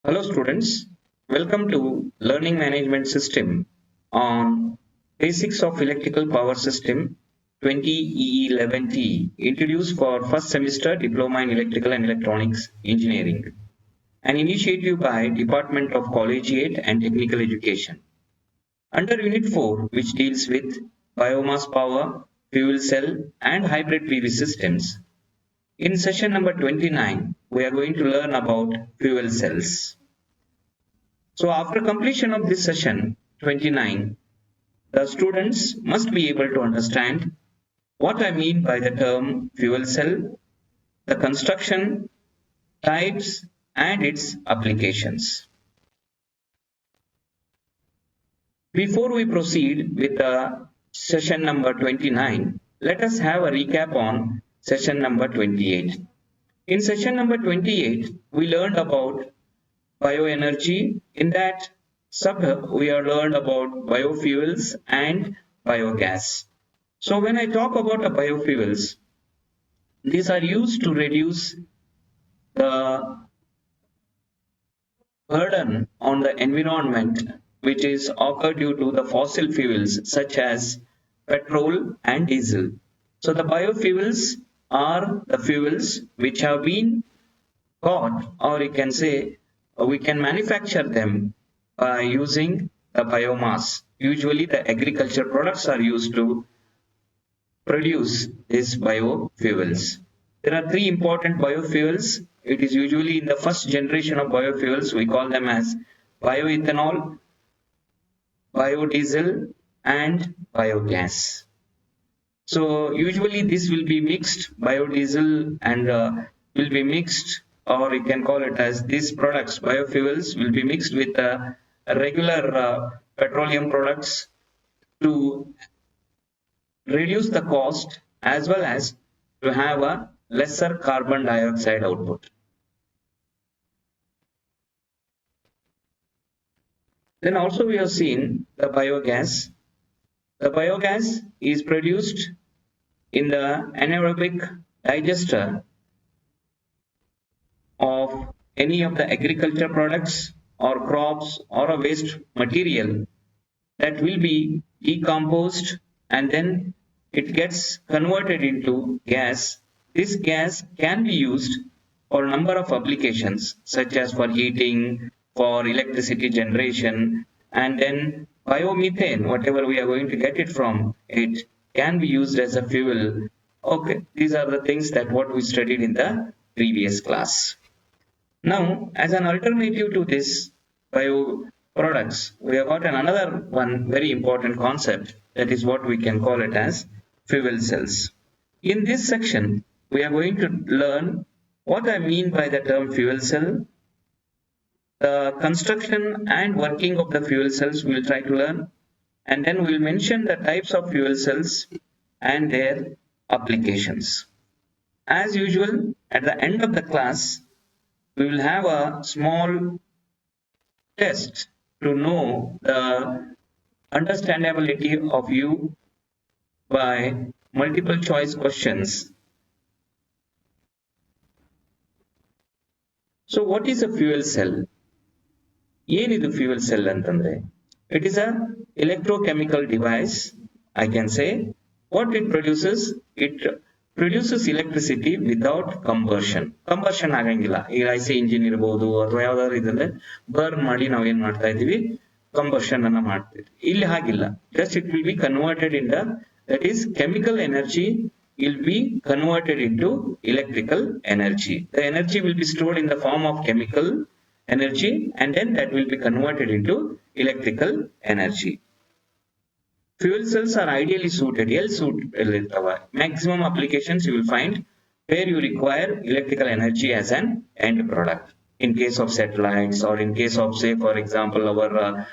Hello students, welcome to Learning Management System on Basics of Electrical Power System 20E11T introduced for first semester Diploma in Electrical and Electronics Engineering, an initiative by Department of Collegiate and Technical Education. Under Unit 4, which deals with biomass power, fuel cell and hybrid PV systems. In session number 29, we are going to learn about fuel cells. So after completion of this session 29, the students must be able to understand what I mean by the term fuel cell, the construction, types, and its applications. Before we proceed with the session number 29, let us have a recap on session number 28. In session number 28, we learned about bioenergy. In that subject, we have learned about biofuels and biogas. So when I talk about the biofuels, these are used to reduce the burden on the environment which is occurred due to the fossil fuels such as petrol and diesel. So the biofuels are the fuels which have been got, or you can say we can manufacture them by using the biomass. Usually the agriculture products are used to produce these biofuels. There are three important biofuels. It is usually in the first generation of biofuels, we call them as bioethanol, biodiesel, and biogas. So usually this will be mixed, biodiesel and will be mixed, or you can call it as these products, biofuels will be mixed with regular petroleum products to reduce the cost as well as to have a lesser carbon dioxide output. Then also we have seen the biogas. The biogas is produced in the anaerobic digester of any of the agriculture products or crops or a waste material that will be decomposed and then it gets converted into gas. This gas can be used for a number of applications such as for heating, for electricity generation, and then biomethane, whatever we are going to get it from, it can be used as a fuel. Okay, these are the things that what we studied in the previous class. Now, as an alternative to this bio products, we have got another one very important concept, that is what we can call it as fuel cells. In this section, we are going to learn what I mean by the term fuel cell, the construction and working of the fuel cells we will try to learn, and then we'll mention the types of fuel cells and their applications. As usual, at the end of the class, we will have a small test to know the understandability of you by multiple choice questions. So what is a fuel cell? ಏನಿದು fuel cell ಅಂತಂದ್ರೆ? It is a electrochemical device, I can say. What it produces electricity without combustion. Combustion ಆಗಂಗಿಲ್ಲ. ಈಗ IC engine ಇರಬಹುದು ಅಥವಾ ಯಾವ್ದಾದ್ರು ಇದ್ರೆ burn ಮಾಡಿ ನಾವು ಏನ್ ಮಾಡ್ತಾ ಇದೀವಿ, combustion ಅನ್ನ ಮಾಡ್ತೀವಿ. ಇಲ್ಲಿ ಹಾಗಿಲ್ಲ. Just it will be converted in the, that is chemical energy will be converted into electrical energy. The energy will be stored in the form of chemical energy and then that will be converted into electrical energy. Fuel cells are ideally suited, maximum applications you will find where you require electrical energy as an end product. In case of satellites, or in case of, say, for example, our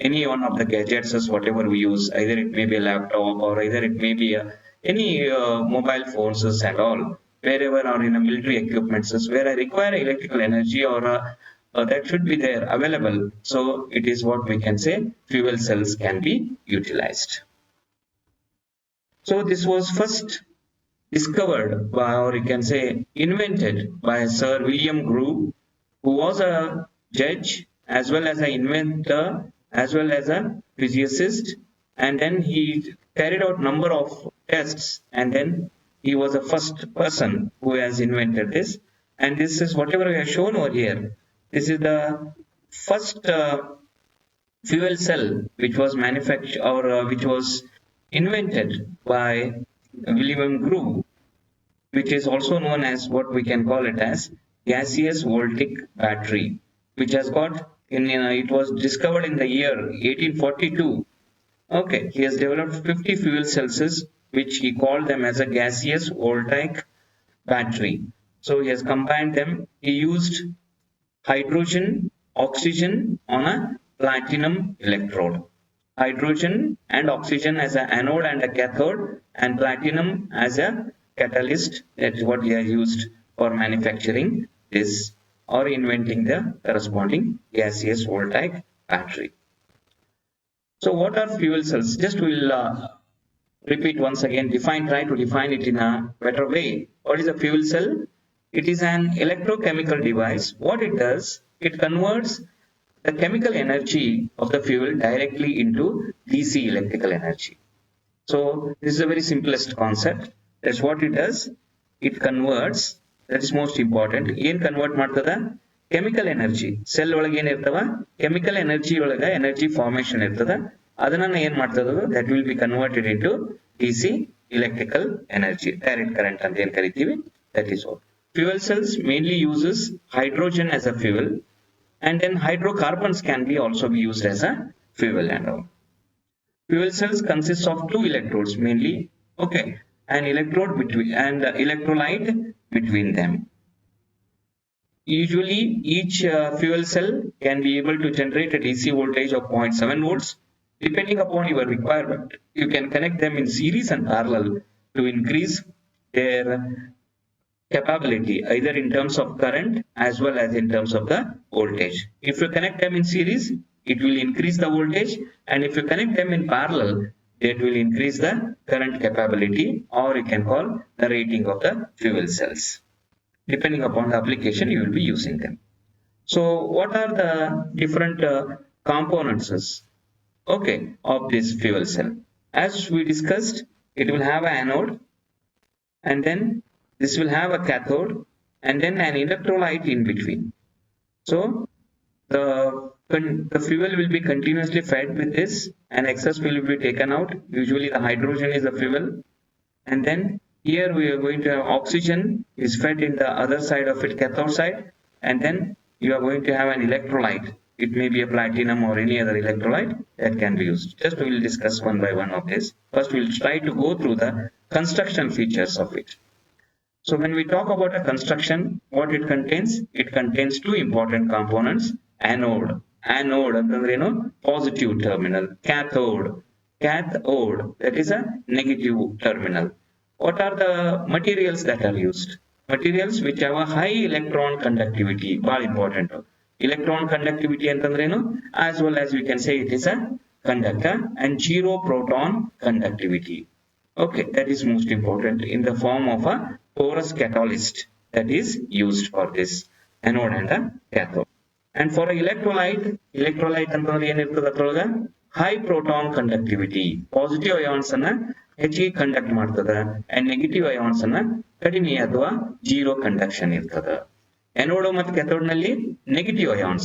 any one of the gadgets, whatever we use, either it may be a laptop or either it may be any mobile phones and all, wherever, or in a military equipments where I require electrical energy or that should be there available. So it is what we can say fuel cells can be utilized. So this was first discovered by, or you can say invented by Sir William Grew who was a judge as well as an inventor as well as a physicist, and then he carried out number of tests, and then he was the first person who has invented this. And this is whatever we have shown over here. This is the first fuel cell which was manufactured or which was invented by William Grew, which is also known as what we can call it as gaseous voltaic battery, which has got it was discovered in the year 1842. Okay, he has developed 50 fuel cells, which he called them as a gaseous voltaic battery. So he has combined them. He used hydrogen, oxygen on a platinum electrode. Hydrogen and oxygen as an anode and a cathode, and platinum as a catalyst. That is what they are used for manufacturing this or inventing the corresponding gaseous voltaic battery. So what are fuel cells? Just we'll repeat once again, try to define it in a better way. What is a fuel cell? It is an electrochemical device. What it does, it converts the chemical energy of the fuel directly into DC electrical energy. So this is a very simplest concept. That's what it does. It converts, that is most important. ಏನು convert ಮಾಡ್ತದ chemical energy. Cell ಒಳಗೆ ಏನಿರ್ತವ chemical energy ಒಳಗೆ energy formation ಇರ್ತದ. ಅದನ್ನ ಏನು ಮಾಡ್ತದ that will be converted into DC electrical energy. Direct current ಅಂತ ಏನು ಕರಿತೀವಿ. That is all. Fuel cells mainly uses hydrogen as a fuel, and then hydrocarbons can be also be used as a fuel and all. Fuel cells consist of two electrodes mainly. Okay, an electrode between and electrolyte between them. Usually each fuel cell can be able to generate a DC voltage of 0.7 volts. Depending upon your requirement, you can connect them in series and parallel to increase their capability either in terms of current as well as in terms of the voltage. If you connect them in series, it will increase the voltage, and if you connect them in parallel, it will increase the current capability, or you can call the rating of the fuel cells. Depending upon the application, you will be using them. So what are the different components of this fuel cell? As we discussed, it will have an anode, and then this will have a cathode, and then an electrolyte in between. So the fuel will be continuously fed with this, and excess will be taken out. Usually the hydrogen is the fuel, and then here we are going to have oxygen is fed in the other side of it, cathode side, and then you are going to have an electrolyte. It may be a platinum or any other electrolyte that can be used. Just we will discuss one by one of this. First we will try to go through the construction features of it. So when we talk about a construction, what it contains two important components. Anode ಅಂತಂದ್ರೇನು positive terminal, cathode that is a negative terminal. What are the materials that are used? Materials which have a high electron conductivity, very important. Electron conductivity ಅಂತಂದ್ರೇನು, as well as we can say it is a conductor, and zero proton conductivity. Okay, that is most important in the form of a porous catalyst that is used for this anode and a cathode. And for a electrolyte ಅಂತಂದ್ರೆ ಏನಿರ್ತದೆ ಅದರೊಳಗ high proton conductivity, positive ions ಅನ್ನ ಹೆಚ್ಚಿಗೆ conduct ಮಾಡ್ತದ, and negative ions ಅನ್ನ ಕಡಿಮೆ ಅಥವಾ zero conduction ಇರ್ತದ. Anode ಮತ್ತು cathode ನಲ್ಲಿ negative ions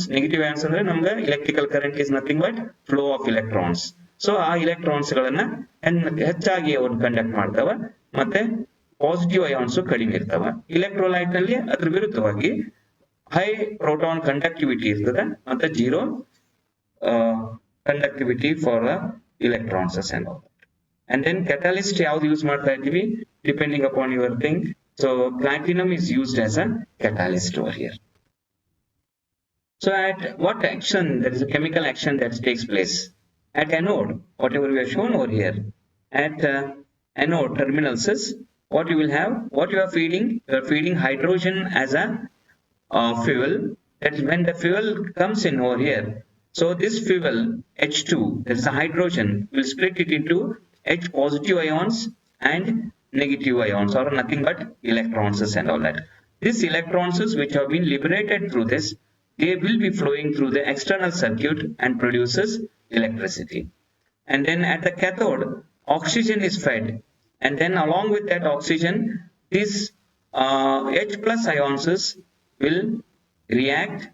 ಅಂದ್ರೆ ನಮ್ಗೆ electrical current is nothing but flow of electrons. So ಆ electrons ಗಳನ್ನ ಹೆಚ್ಚಾಗಿ ಅವರು ಕಂಡಕ್ಟ್ ಮಾಡ್ತಾವ, ಮತ್ತೆ ಪಾಸಿಟಿವ್ ಅಯಾನ್ಸ್ ಕಡಿಮೆ ಇರ್ತಾವ. ಇಲೆಕ್ಟ್ರೋಲೈಟ್ ನಲ್ಲಿ ಅದ್ರ ವಿರುದ್ಧವಾಗಿ ಹೈ ಪ್ರೋಟಾನ್ ಕಂಡಕ್ಟಿವಿಟಿ ಇರ್ತದೆ, ಮತ್ತೆ zero conductivity for electrons and all that. And then catalyst ಯಾವ್ದು ಯೂಸ್ ಮಾಡ್ತಾ ಇದ್ದೀವಿ, depending upon your thing. So platinum is used as a catalyst over here. So at what action, there is a chemical action that takes place at anode, whatever we have shown over here. At anode terminals, what you will have, what you are feeding hydrogen as a fuel. That is when the fuel comes in over here. So this fuel H2, that is a hydrogen, will split it into H positive ions and negative ions, or nothing but electrons and all that. These electrons which have been liberated through this they will be flowing through the external circuit and produces electricity. And then at the cathode, oxygen is fed, and then along with that oxygen, these H plus ions will react,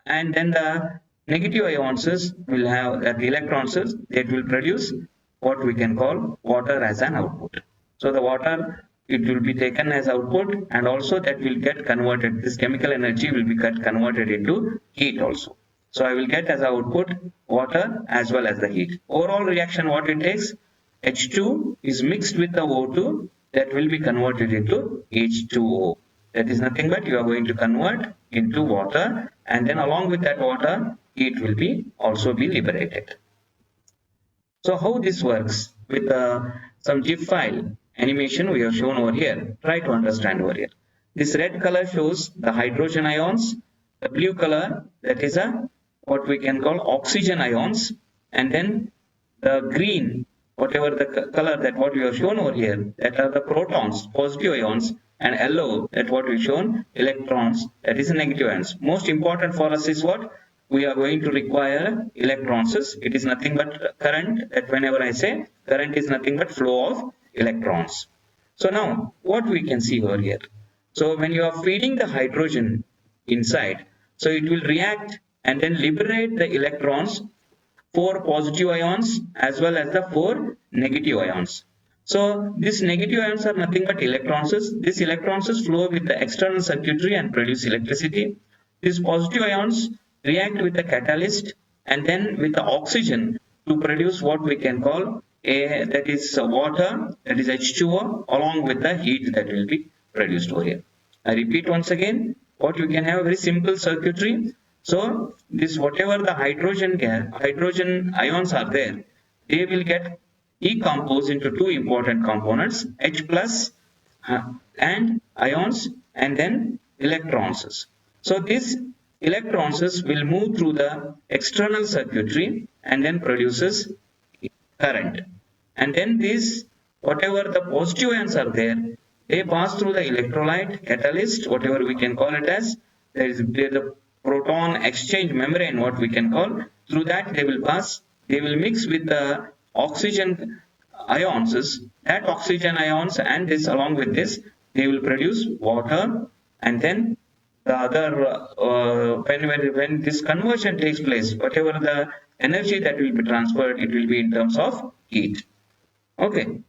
and then the negative ions will have the electrons that will produce what we can call water as an output. So the water, it will be taken as output, and also that will get converted. This chemical energy will be converted into heat also. So I will get as output water as well as the heat. Overall reaction, what it takes, H2 is mixed with the O2, that will be converted into H2O. That is nothing but you are going to convert into water, and then along with that water, heat will be also be liberated. So how this works with some GIF file animation we have shown over here. Try to understand over here. This red color shows the hydrogen ions. The blue color, that is what we can call oxygen ions, and then the green, whatever the color that what we have shown over here, that are the protons, positive ions, and yellow, that what we shown, electrons, that is negative ions. Most important for us is what? We are going to require electrons. It is nothing but current, that whenever I say current is nothing but flow of electrons. So now what we can see over here. So when you are feeding the hydrogen inside, so it will react and then liberate the electrons, 4 positive ions as well as the 4 negative ions. So these negative ions are nothing but electrons. These electrons flow with the external circuitry and produce electricity. These positive ions react with the catalyst and then with the oxygen to produce what we can call that is water, that is H2O, along with the heat that will be produced over here. I repeat once again, what you can have a very simple circuitry. So this whatever the hydrogen ions are there, they will get decomposed into two important components, H plus and ions, and then electrons. So these electrons will move through the external circuitry and then produces current. And then these, whatever the positive ions are there, they pass through the electrolyte, catalyst, whatever we can call it as. There is the proton exchange membrane, what we can call. Through that they will pass, they will mix with the oxygen ions. That oxygen ions and this along with this, they will produce water, and then the other when this conversion takes place, whatever the energy that will be transferred, it will be in terms of heat. Okay.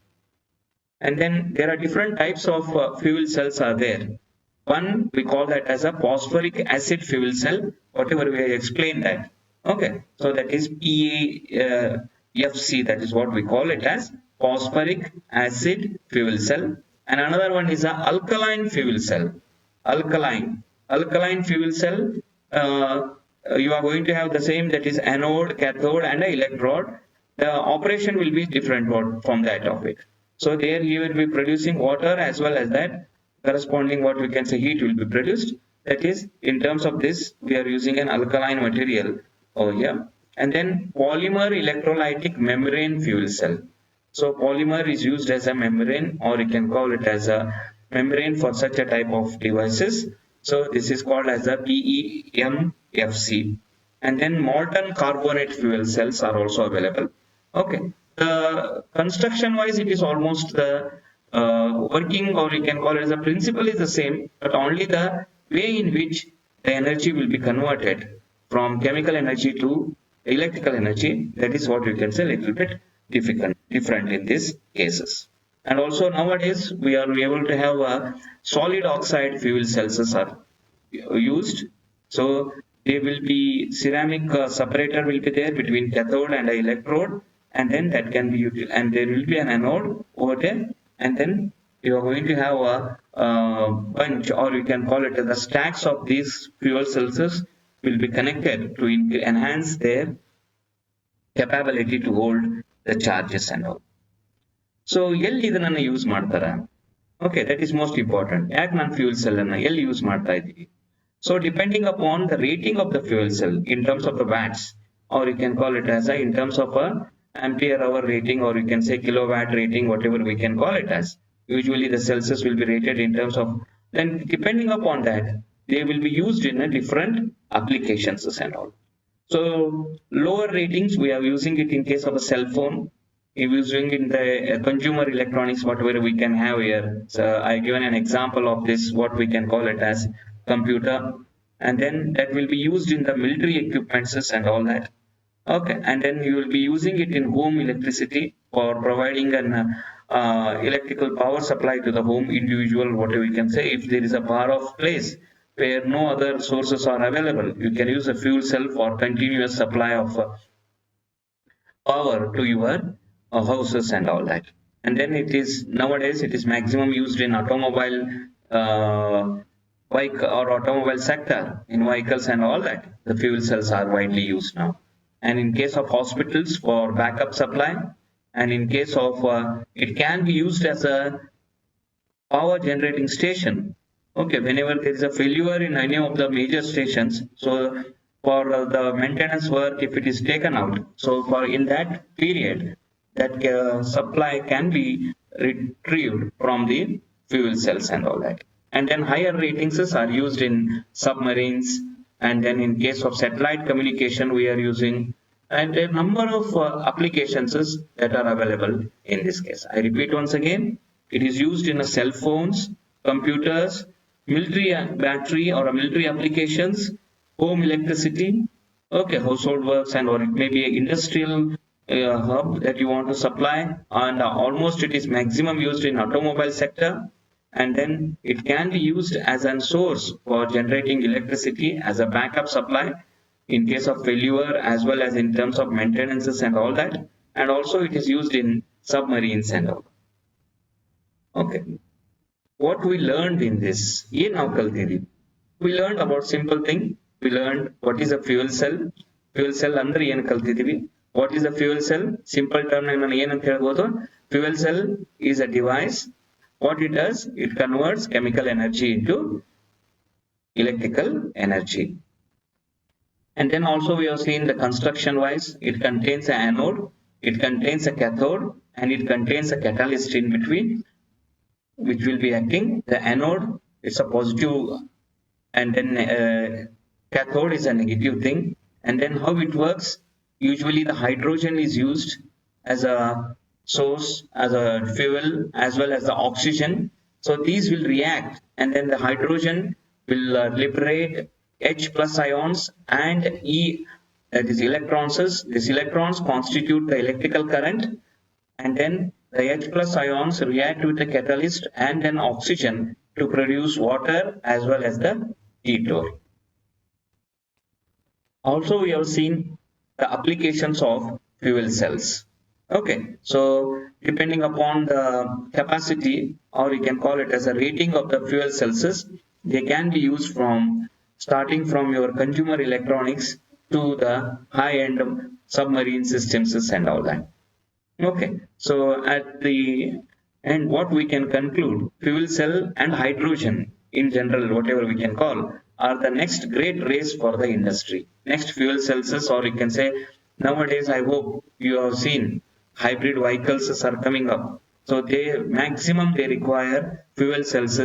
And then there are different types of fuel cells are there. One, we call that as a phosphoric acid fuel cell, whatever we explained that. Okay, so that is PAFC, that is what we call it as phosphoric acid fuel cell. And another one is a alkaline fuel cell. Alkaline fuel cell, you are going to have the same, that is anode, cathode, and an electrode. The operation will be different from that of it. So there you will be producing water as well as that corresponding what we can say heat will be produced. That is, in terms of this, we are using an alkaline material over here. And then polymer electrolytic membrane fuel cell. So polymer is used as a membrane, or you can call it as a membrane for such a type of devices. So this is called as a PEMFC. And then molten carbonate fuel cells are also available. Okay. The construction wise, it is almost the working, or you can call it as a principle is the same, but only the way in which the energy will be converted from chemical energy to electrical energy, that is what you can say a little bit different in these cases. And also nowadays we are able to have a solid oxide fuel cells are used. So there will be ceramic separator will be there between cathode and electrode, and then that can be utilized, and there will be an anode over there, and then you are going to have a bunch, or you can call it the stacks of these fuel cells will be connected to enhance their capability to hold the charges and all. So ಎಲ್ಲಿ ಇದನ್ನ use ಮಾಡ್ತಾರ? Okay, that is most important. ಯಾಕೆ ನಾನು fuel cell ಅನ್ನ ಎಲ್ಲಿ use ಮಾಡ್ತಾ ಇದ್ದೀವಿ? So depending upon the rating of the fuel cell in terms of the watts, or you can call it as in terms of a ampere hour rating, or you can say kilowatt rating, whatever we can call it as. Usually the cells will be rated in terms of, then depending upon that, they will be used in a different applications and all. So lower ratings, we are using it in case of a cell phone. If using in the consumer electronics, whatever we can have here. So I given an example of this, what we can call it as computer, and then that will be used in the military equipments and all that. Okay, and then you will be using it in home electricity for providing an electrical power supply to the home individual, whatever you can say. If there is a far off place where no other sources are available, you can use a fuel cell for continuous supply of power to your houses and all that. And then it is nowadays it is maximum used in automobile bike or automobile sector in vehicles and all that. The fuel cells are widely used now. And in case of hospitals for backup supply, and in case of it can be used as a power generating station. Okay, whenever there is a failure in any of the major stations, so for the maintenance work, if it is taken out, so for in that period, that supply can be retrieved from the fuel cells and all that. And then higher ratings are used in submarines, and then in case of satellite communication, we are using and a number of applications that are available in this case. I repeat once again, it is used in a cell phones, computers, military battery or a military applications, home electricity, okay, household works, and or it may be an industrial hub that you want to supply, and almost it is maximum used in automobile sector, and then it can be used as a source for generating electricity as a backup supply in case of failure as well as in terms of maintenances and all that, and also it is used in submarines and all. Okay, what we learned in this ಏನ್ ನಾವು ಕಲ್ತಿದೀವಿ? We learned about simple thing. We learned what is a fuel cell. Fuel cell ಅಂದ್ರೆ ಏನು ಕಲ್ತಿದೀವಿ? What is a fuel cell? Simple term ನಾನು ಏನಂತ ಹೇಳ್ಬೋದು? Fuel cell is a device. What it does? It converts chemical energy into electrical energy. And then also we have seen the construction wise, it contains an anode, it contains a cathode, and it contains a catalyst in between, which will be acting. The anode is a positive, and then cathode is a negative thing. And then how it works? Usually the hydrogen is used as a source, as a fuel, as well as the oxygen. So these will react, and then the hydrogen will liberate H plus ions and E, that is electrons. These electrons constitute the electrical current, and then the H plus ions react with the catalyst and then oxygen to produce water as well as the ketone. Also, we have seen the applications of fuel cells. Okay, so depending upon the capacity, or you can call it as a rating of the fuel cells, they can be used from starting from your consumer electronics to the high-end submarine systems and all that. Okay, so at the end, what we can conclude, fuel cell and hydrogen in general, whatever we can call, are the next great race for the industry. Next fuel cells, or you can say, nowadays I hope you have seen hybrid vehicles are coming up. So they maximum they require fuel cells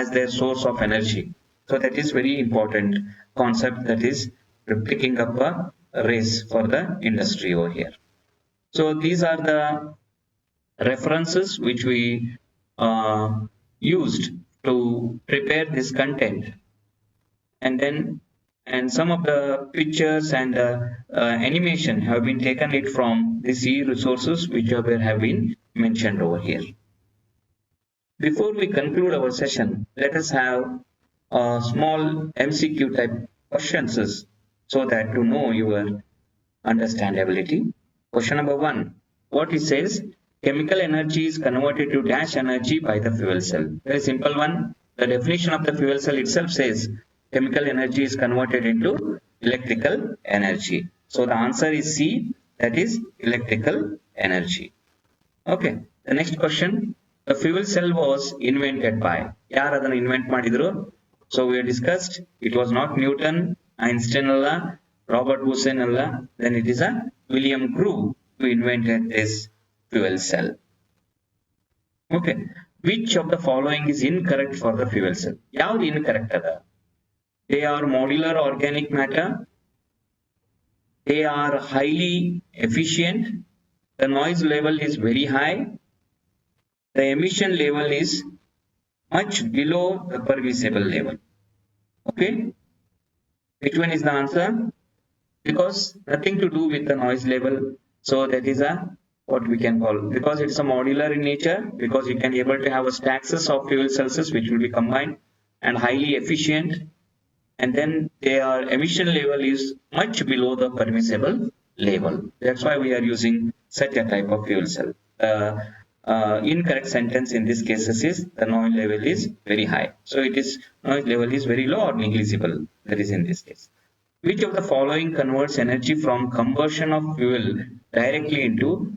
as their source of energy. So that is very important concept that is picking up a race for the industry over here. So these are the references which we used to prepare this content, and some of the pictures and animation have been taken it from these resources which have been mentioned over here. Before we conclude our session, let us have a small MCQ type questions so that to know your understandability. Question number 1. What it says, chemical energy is converted to dash energy by the fuel cell. Very simple one. The definition of the fuel cell itself says chemical energy is converted into electrical energy. So the answer is C, that is electrical energy. Okay, the next question, the fuel cell was invented by, yaar adanna invent madidru? So we have discussed, it was not Newton, Einstein alla, Robert Hussein alla, then it is a William Crew who invented this fuel cell. Okay, which of the following is incorrect for the fuel cell? Yavudu incorrect ada? They are modular organic matter. They are highly efficient. The noise level is very high. The emission level is much below the permissible level. Okay, which one is the answer? Because nothing to do with the noise level. So that is a what we can call, because it's a modular in nature, because you can able to have a stacks of fuel cells which will be combined and highly efficient, and then their emission level is much below the permissible level. That's why we are using such a type of fuel cell. Incorrect sentence in this case is the noise level is very high. So it is noise level is very low or negligible. That is in this case. Which of the following converts energy from combustion of fuel directly into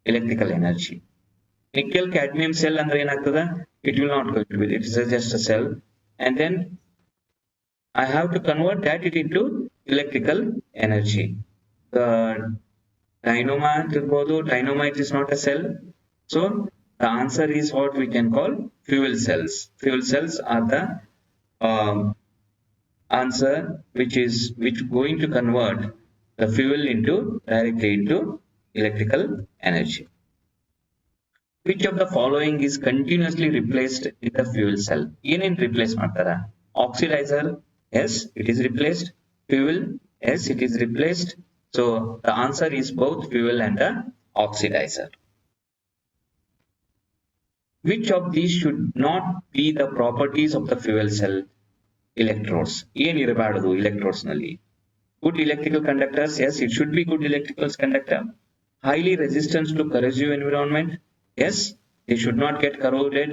electrical energy? Nickel cadmium cell andre ಏನಾಗ್ತದೆ? It will not go to it. It is just a cell, and then I have to convert that into electrical energy. The dynamite is not a cell. So the answer is what we can call fuel cells. Fuel cells are the answer which going to convert the fuel into directly into electrical energy. Which of the following is continuously replaced in the fuel cell? ಏನೇನ್ replace ಮಾಡ್ತಾರ? Oxidizer, yes, it is replaced. Fuel, yes, it is replaced. So the answer is both fuel and the oxidizer. Which of these should not be the properties of the fuel cell? Electrodes. ಏನಿರಬಾರದು electrodes ನಲ್ಲಿ? Good electrical conductors, yes, it should be good electrical conductor. Highly resistant to corrosive environment, yes, they should not get corroded,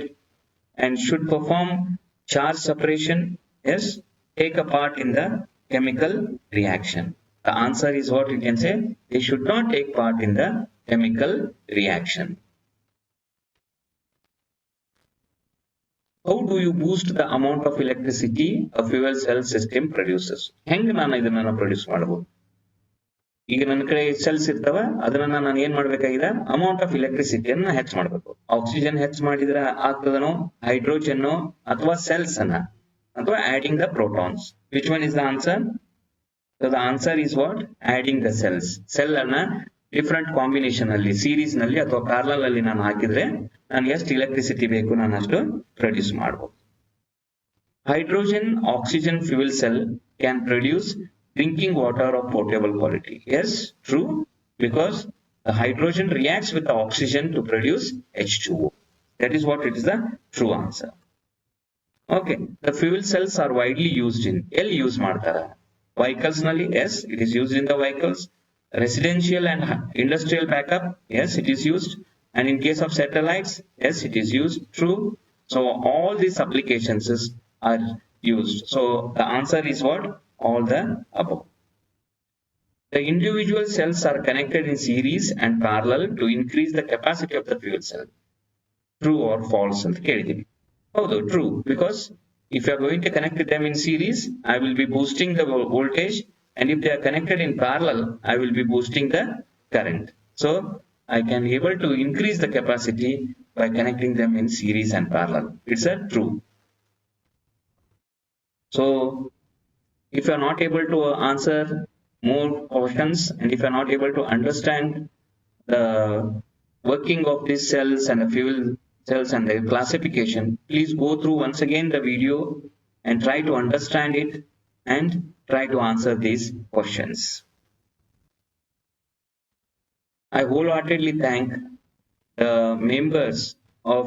and should perform charge separation, yes, take a part in the chemical reaction. The answer is what you can say, they should not take part in the chemical reaction. How do you boost the amount of electricity a fuel cell system produces? ಹೆಂಗೆ ನಾನು ಇದನ್ನ produce ಮಾಡಬಹುದು? ಈಗ ನನ್ನ ಕಡೆ cells ಇರ್ತಾವ, ಅದನ್ನ ನಾನು ಏನ್ ಮಾಡ್ಬೇಕಾಗಿದೆ, ಅಮೌಂಟ್ ಆಫ್ ಎಲೆಕ್ಟ್ರಿಸಿಟಿಯನ್ನ ಹೆಚ್ಚು ಮಾಡಬೇಕು. ಆಕ್ಸಿಜನ್ ಹೆಚ್ಚು ಮಾಡಿದ್ರೆ ಆಗ್ತದನೋ, ಹೈಡ್ರೋಜನ್ ಅಥವಾ ಸೆಲ್ಸ್ ಅನ್ನ, ಅಥವಾ adding the protons. Which one is the answer? So the answer is what? Adding the cells. Cell ಅನ್ನ ಡಿಫ್ರೆಂಟ್ ಕಾಂಬಿನೇಷನ್ ಅಲ್ಲಿ, ಸೀರೀಸ್ ನಲ್ಲಿ ಅಥವಾ ಪ್ಯಾರಲಲ್ ಅಲ್ಲಿ ನಾನು ಹಾಕಿದ್ರೆ ನಾನು ಎಷ್ಟು ಎಲೆಕ್ಟ್ರಿಸಿಟಿ ಬೇಕು ನಾನು ಅಷ್ಟು ಪ್ರೊಡ್ಯೂಸ್ ಮಾಡಬಹುದು. Hydrogen oxygen fuel cell can produce drinking water of potable quality. Yes, true, because the hydrogen reacts with the oxygen to produce H2O. That is what it is the true answer. Okay, the fuel cells are widely used in use ಮಾಡ್ತಾರ. Vehicles ನಲ್ಲಿ, yes, it is used in the vehicles. Residential and industrial backup, yes, it is used. And in case of satellites, yes, it is used. True. So all these applications are used. So the answer is what? All the above. The individual cells are connected in series and parallel to increase the capacity of the fuel cell. True or false? Although true, because if you are going to connect them in series, I will be boosting the voltage, and if they are connected in parallel, I will be boosting the current. So I can be able to increase the capacity by connecting them in series and parallel. It's a true. So if you are not able to answer more questions, and if you are not able to understand the working of these cells and the fuel cells and their classification, please go through once again the video and try to understand it and try to answer these questions. I wholeheartedly thank the members of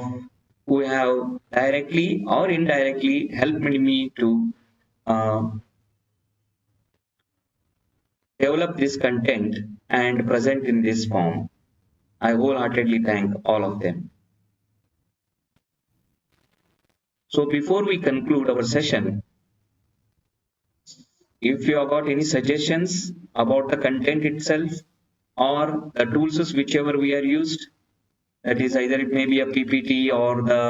who have directly or indirectly helped me to develop this content and present in this form. I wholeheartedly thank all of them. So before we conclude our session, if you have got any suggestions about the content itself or the tools whichever we are used, that is either it may be a PPT or the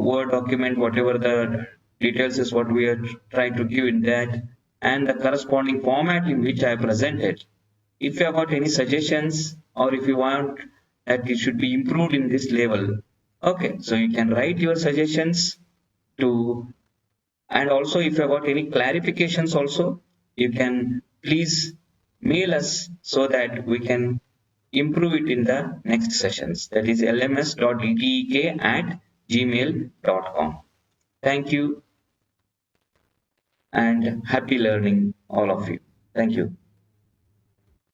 Word document, whatever the details is what we are trying to give in that, and the corresponding format in which I presented. If you have got any suggestions or if you want that it should be improved in this level, okay, so you can write your suggestions to And also, if you got any clarifications also, you can please mail us so that we can improve it in the next sessions. That is lms.dtek@gmail.com. Thank you and happy learning, all of you. Thank you.